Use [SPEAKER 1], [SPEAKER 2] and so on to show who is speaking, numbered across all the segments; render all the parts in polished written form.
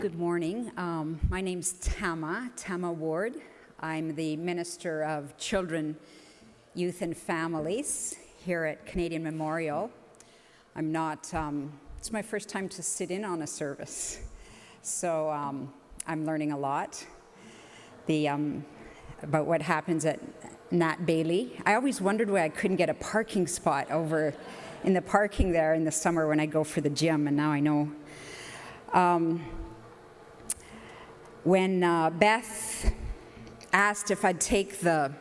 [SPEAKER 1] Good morning. My name's Tama Ward. I'm the Minister of Children, Youth and Families here at Canadian Memorial. I'm not, it's my first time to sit in on a service, so I'm learning a lot about what happens at Nat Bailey. I always wondered why I couldn't get a parking spot over in the parking there in the summer when I go for the gym, and now I know. When Beth asked if I'd take the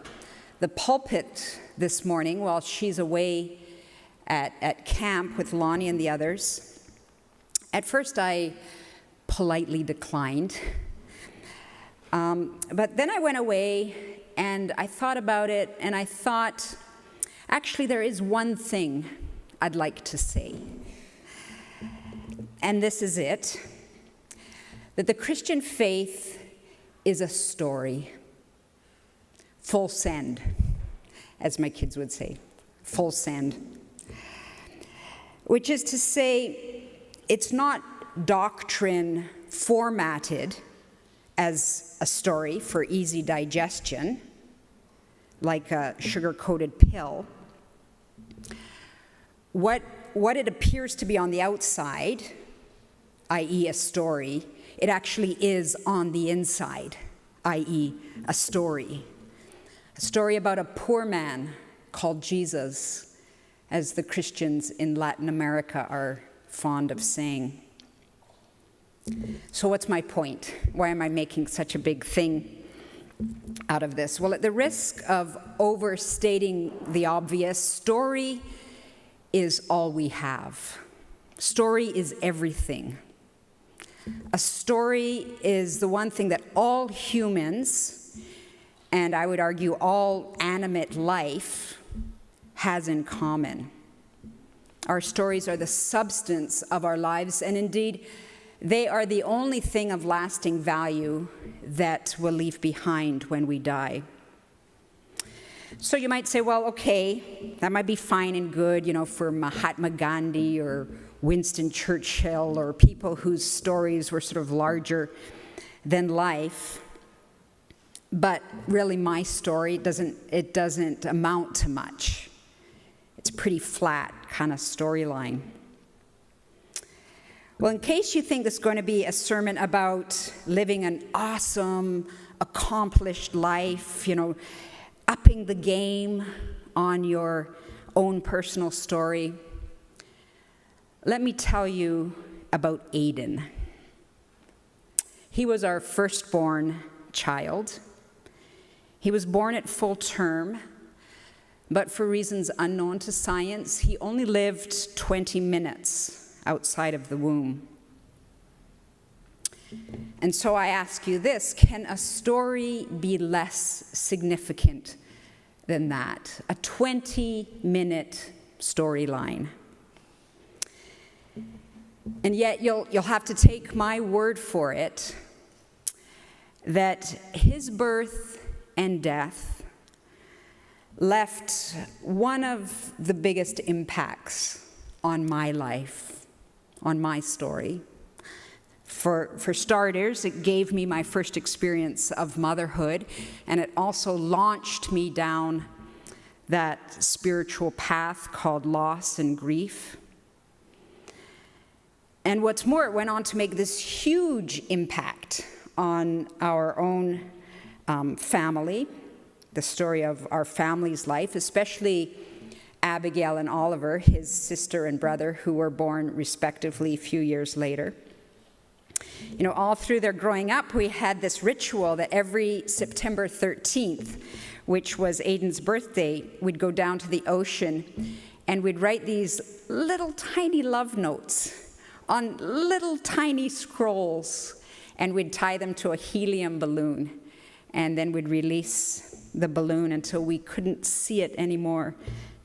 [SPEAKER 1] pulpit this morning while she's away at camp with Lonnie and the others, at first I politely declined. But then I went away and I thought about it, and I thought, actually, there is one thing I'd like to say. And this is it. That the Christian faith is a story. Full send, as my kids would say. Full send. Which is to say, it's not doctrine formatted as a story for easy digestion, like a sugar-coated pill. What it appears to be on the outside, i.e. a story, it actually is on the inside, i.e. a story. A story about a poor man called Jesus, as the Christians in Latin America are fond of saying. So what's my point? Why am I making such a big thing out of this? Well, at the risk of overstating the obvious, story is all we have. Story is everything. A story is the one thing that all humans, and I would argue all animate life, has in common. Our stories are the substance of our lives, and indeed, they are the only thing of lasting value that we'll leave behind when we die. So you might say, well, okay, that might be fine and good, for Mahatma Gandhi or Winston Churchill or people whose stories were sort of larger than life. But really, my story doesn't amount to much. It's a pretty flat kind of storyline. Well, in case you think this is going to be a sermon about living an awesome, accomplished life, upping the game on your own personal story, let me tell you about Aiden. He was our firstborn child. He was born at full term, but for reasons unknown to science, he only lived 20 minutes outside of the womb. And so I ask you this, can a story be less significant than that? A 20-minute storyline. And yet you'll have to take my word for it that his birth and death left one of the biggest impacts on my life, on my story. For starters, it gave me my first experience of motherhood, and it also launched me down that spiritual path called loss and grief. And what's more, it went on to make this huge impact on our own family, the story of our family's life, especially Abigail and Oliver, his sister and brother, who were born respectively a few years later. All through their growing up, we had this ritual that every September 13th, which was Aiden's birthday, we'd go down to the ocean and we'd write these little tiny love notes on little tiny scrolls, and we'd tie them to a helium balloon, and then we'd release the balloon until we couldn't see it anymore,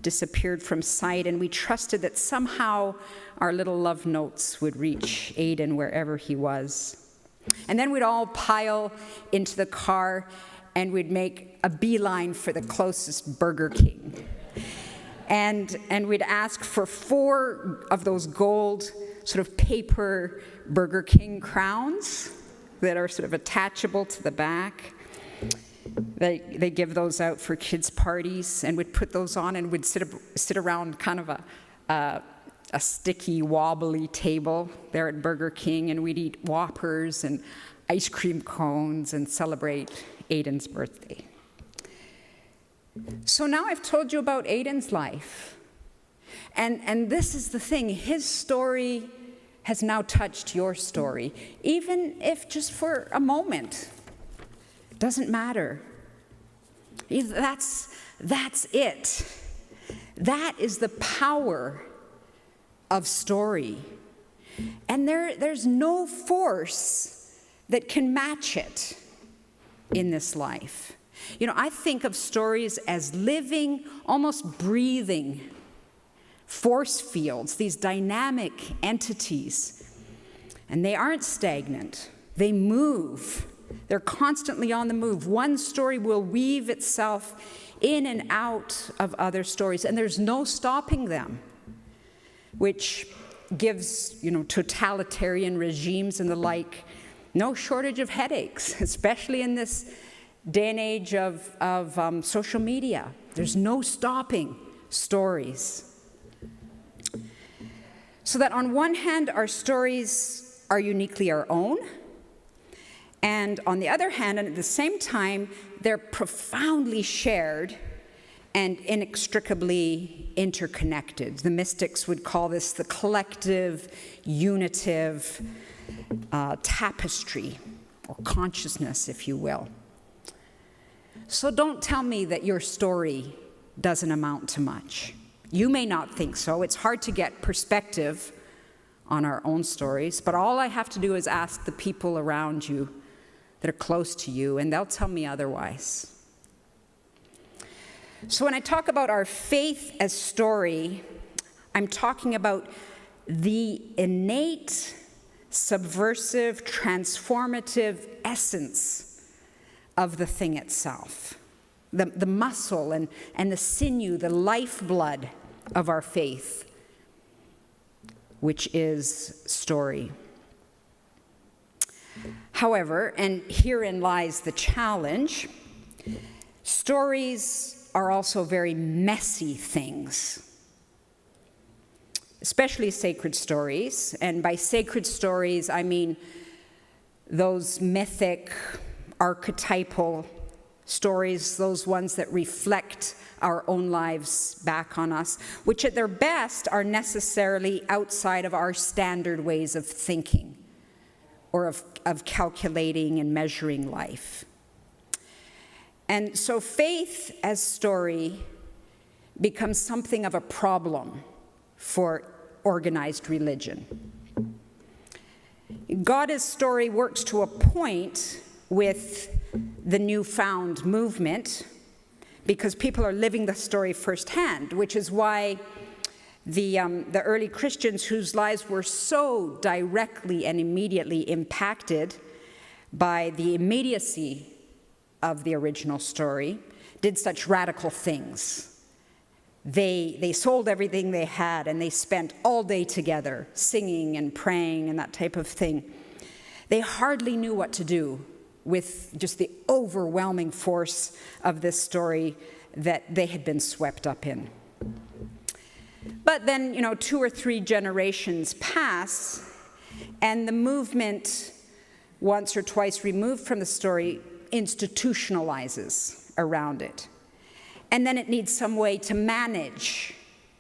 [SPEAKER 1] disappeared from sight, and we trusted that somehow our little love notes would reach Aiden wherever he was. And then we'd all pile into the car, and we'd make a beeline for the closest Burger King. And we'd ask for 4 of those gold sort of paper Burger King crowns that are sort of attachable to the back. They give those out for kids' parties, and would put those on and would sit around kind of a sticky, wobbly table there at Burger King, and we'd eat Whoppers and ice cream cones and celebrate Aiden's birthday. So now I've told you about Aiden's life. And this is the thing, his story has now touched your story, even if just for a moment. Doesn't matter. That's it. That is the power of story. And there's no force that can match it in this life. You know, I think of stories as living, almost breathing force fields, these dynamic entities. And they aren't stagnant. They move. They're constantly on the move. One story will weave itself in and out of other stories, and there's no stopping them, which gives, totalitarian regimes and the like no shortage of headaches, especially in this day and age of social media. There's no stopping stories. So that on one hand, our stories are uniquely our own, and on the other hand, and at the same time, they're profoundly shared and inextricably interconnected. The mystics would call this the collective, unitive tapestry, or consciousness, if you will. So don't tell me that your story doesn't amount to much. You may not think so. It's hard to get perspective on our own stories, but all I have to do is ask the people around you that are close to you, and they'll tell me otherwise. So when I talk about our faith as story, I'm talking about the innate, subversive, transformative essence of the thing itself. The muscle and the sinew, the lifeblood of our faith, which is story. However, and herein lies the challenge, stories are also very messy things, especially sacred stories. And by sacred stories, I mean those mythic, archetypal stories, those ones that reflect our own lives back on us, which at their best are necessarily outside of our standard ways of thinking or of calculating and measuring life. And so faith as story becomes something of a problem for organized religion. God as story works to a point with the newfound movement because people are living the story firsthand, which is why the early Christians whose lives were so directly and immediately impacted by the immediacy of the original story did such radical things. They sold everything they had and they spent all day together singing and praying and that type of thing. They hardly knew what to do with just the overwhelming force of this story that they had been swept up in. But then, 2 or 3 generations pass, and the movement, once or twice removed from the story, institutionalizes around it. And then it needs some way to manage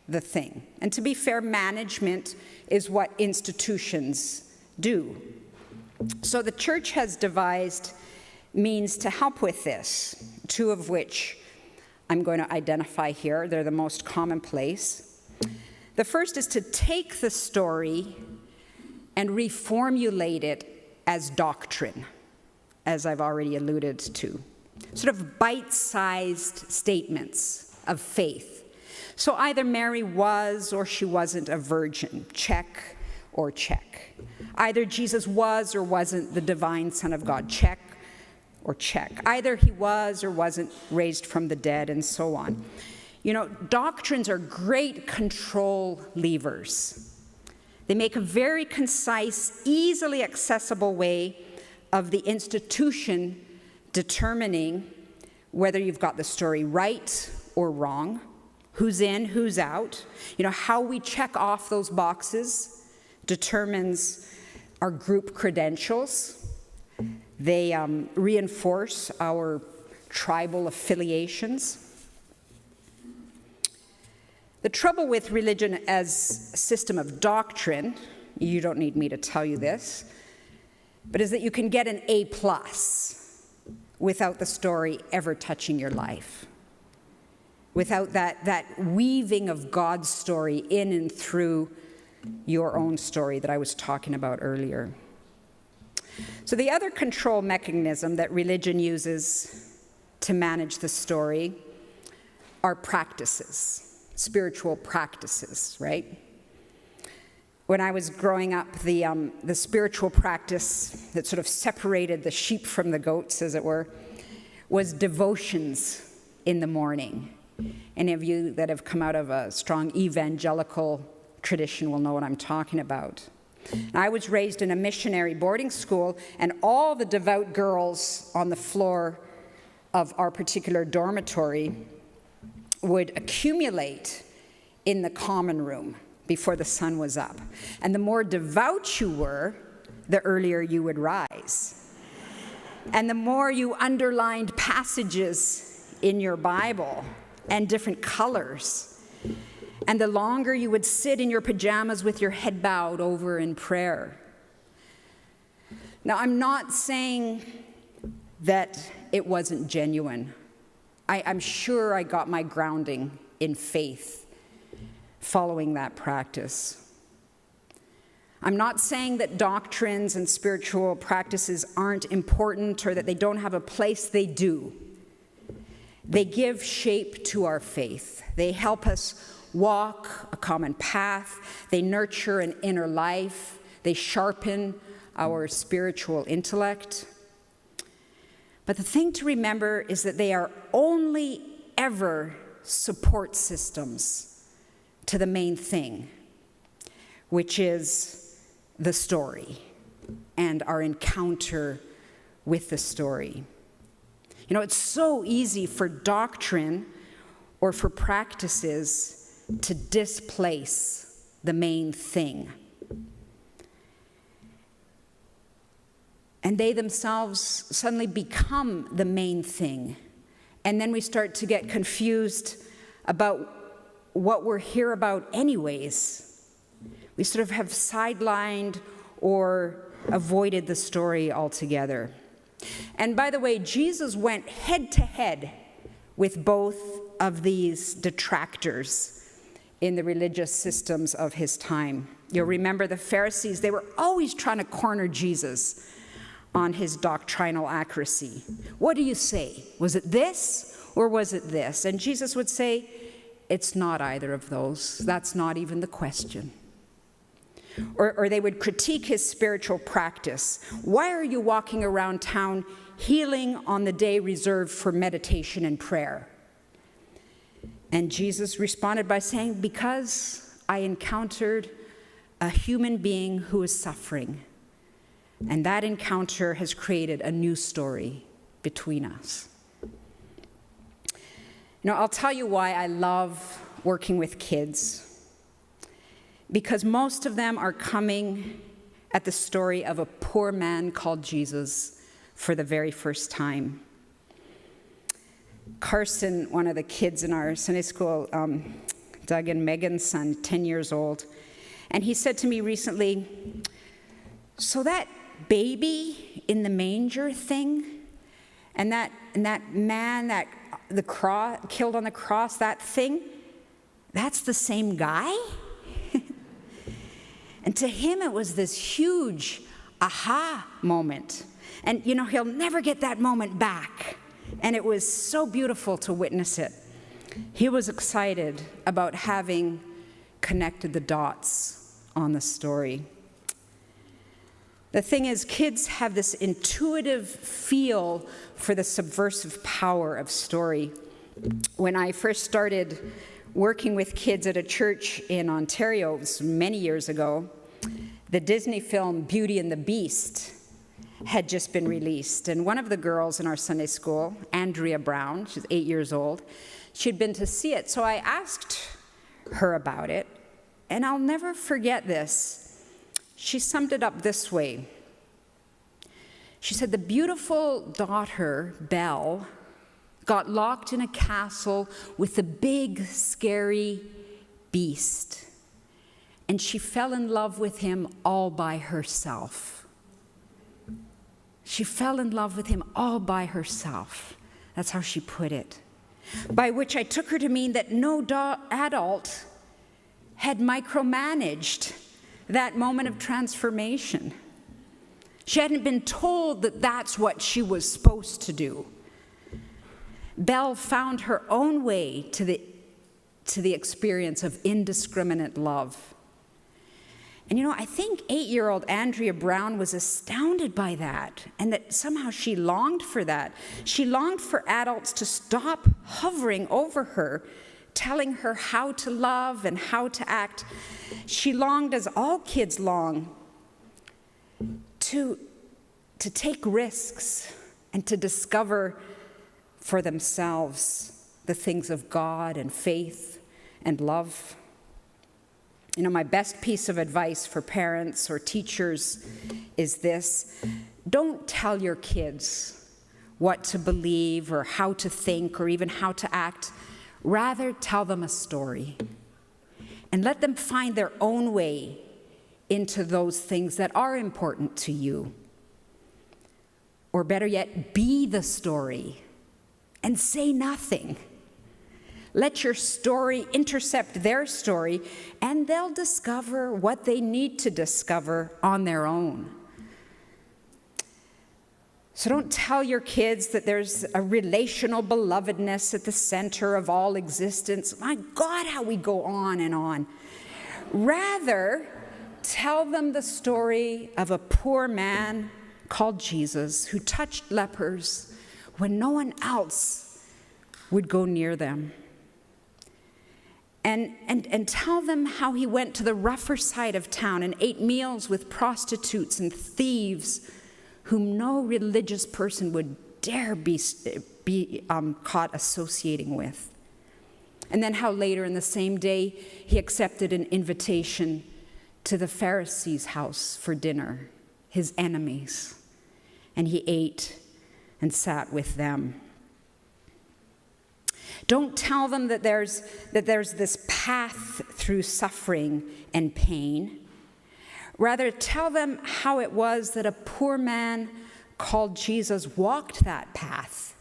[SPEAKER 1] the thing. And to be fair, management is what institutions do. So the church has devised means to help with this, 2 of which I'm going to identify here. They're the most commonplace. The first is to take the story and reformulate it as doctrine, as I've already alluded to. Sort of bite-sized statements of faith. So either Mary was or she wasn't a virgin, check or check. Either Jesus was or wasn't the divine Son of God, check or check. Either he was or wasn't raised from the dead, and so on. Doctrines are great control levers. They make a very concise, easily accessible way of the institution determining whether you've got the story right or wrong, who's in, who's out. How we check off those boxes determines our group credentials. They reinforce our tribal affiliations. The trouble with religion as a system of doctrine, you don't need me to tell you this, but is that you can get an A+ without the story ever touching your life, without that weaving of God's story in and through your own story that I was talking about earlier. So the other control mechanism that religion uses to manage the story are practices, spiritual practices, right? When I was growing up, the spiritual practice that sort of separated the sheep from the goats, as it were, was devotions in the morning. Any of you that have come out of a strong evangelical tradition will know what I'm talking about. I was raised in a missionary boarding school, and all the devout girls on the floor of our particular dormitory would accumulate in the common room before the sun was up. And the more devout you were, the earlier you would rise. And the more you underlined passages in your Bible and different colors, and the longer you would sit in your pajamas with your head bowed over in prayer. Now, I'm not saying that it wasn't genuine. I'm sure I got my grounding in faith following that practice. I'm not saying that doctrines and spiritual practices aren't important or that they don't have a place. They do. They give shape to our faith. They help us walk a common path. They nurture an inner life. They sharpen our spiritual intellect. But the thing to remember is that they are only ever support systems to the main thing, which is the story and our encounter with the story. It's so easy for doctrine or for practices to displace the main thing. And they themselves suddenly become the main thing. And then we start to get confused about what we're here about anyways. We sort of have sidelined or avoided the story altogether. And by the way, Jesus went head to head with both of these detractors in the religious systems of his time. You'll remember the Pharisees, they were always trying to corner Jesus on his doctrinal accuracy. What do you say? Was it this or was it this? And Jesus would say, it's not either of those. That's not even the question. Or they would critique his spiritual practice. Why are you walking around town healing on the day reserved for meditation and prayer? And Jesus responded by saying, because I encountered a human being who is suffering. And that encounter has created a new story between us. I'll tell you why I love working with kids. Because most of them are coming at the story of a poor man called Jesus for the very first time. Carson, one of the kids in our Sunday school, Doug and Megan's son, 10 years old, and he said to me recently, so that baby in the manger thing, and that man that killed on the cross, that thing, that's the same guy? And to him, it was this huge aha moment. And, he'll never get that moment back. And it was so beautiful to witness it. He was excited about having connected the dots on the story. The thing is, kids have this intuitive feel for the subversive power of story. When I first started working with kids at a church in Ontario, it was many years ago, the Disney film Beauty and the Beast had just been released. And one of the girls in our Sunday school, Andrea Brown, she's 8 years old, she'd been to see it. So I asked her about it, and I'll never forget this. She summed it up this way. She said, the beautiful daughter, Belle, got locked in a castle with a big, scary beast, and she fell in love with him all by herself. She fell in love with him all by herself. That's how she put it. By which I took her to mean that no adult had micromanaged that moment of transformation. She hadn't been told that that's what she was supposed to do. Belle found her own way to the experience of indiscriminate love. And I think 8-year-old Andrea Brown was astounded by that, and that somehow she longed for that. She longed for adults to stop hovering over her, telling her how to love and how to act. She longed, as all kids long, to take risks and to discover for themselves the things of God and faith and love. My best piece of advice for parents or teachers is this: don't tell your kids what to believe or how to think or even how to act. Rather, tell them a story and let them find their own way into those things that are important to you. Or better yet, be the story and say nothing. Let your story intercept their story, and they'll discover what they need to discover on their own. So don't tell your kids that there's a relational belovedness at the center of all existence. My God, how we go on and on. Rather, tell them the story of a poor man called Jesus who touched lepers when no one else would go near them. And tell them how he went to the rougher side of town and ate meals with prostitutes and thieves whom no religious person would dare be caught associating with. And then how later in the same day he accepted an invitation to the Pharisees' house for dinner, his enemies, and he ate and sat with them. Don't tell them that there's this path through suffering and pain. Rather, tell them how it was that a poor man called Jesus walked that path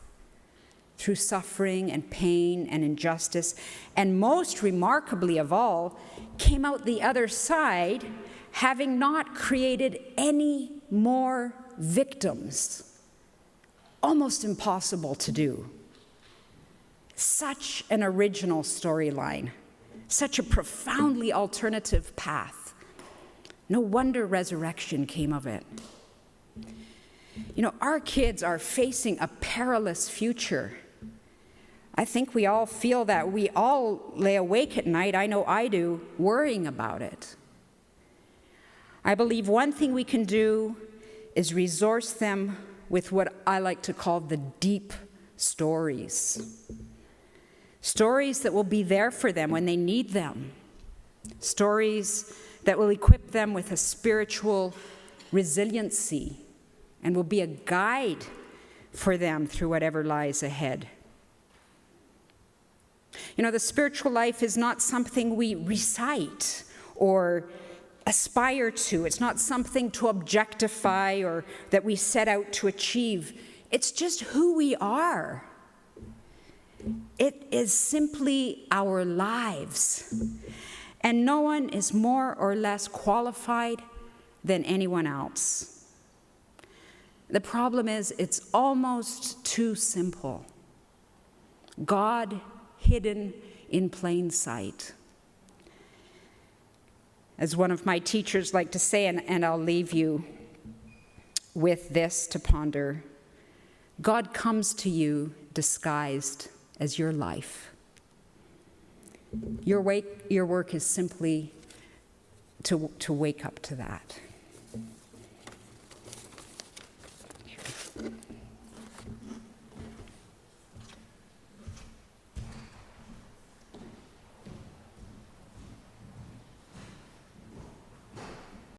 [SPEAKER 1] through suffering and pain and injustice, and most remarkably of all, came out the other side having not created any more victims. Almost impossible to do. Such an original storyline, such a profoundly alternative path. No wonder resurrection came of it. Our kids are facing a perilous future. I think we all feel that. We all lay awake at night, I know I do, worrying about it. I believe one thing we can do is resource them with what I like to call the deep stories. Stories that will be there for them when they need them. Stories that will equip them with a spiritual resiliency and will be a guide for them through whatever lies ahead. The spiritual life is not something we recite or aspire to. It's not something to objectify or that we set out to achieve. It's just who we are. It is simply our lives. And no one is more or less qualified than anyone else. The problem is, it's almost too simple. God hidden in plain sight. As one of my teachers liked to say, and I'll leave you with this to ponder, God comes to you disguised as your life. Your work is simply to wake up to that.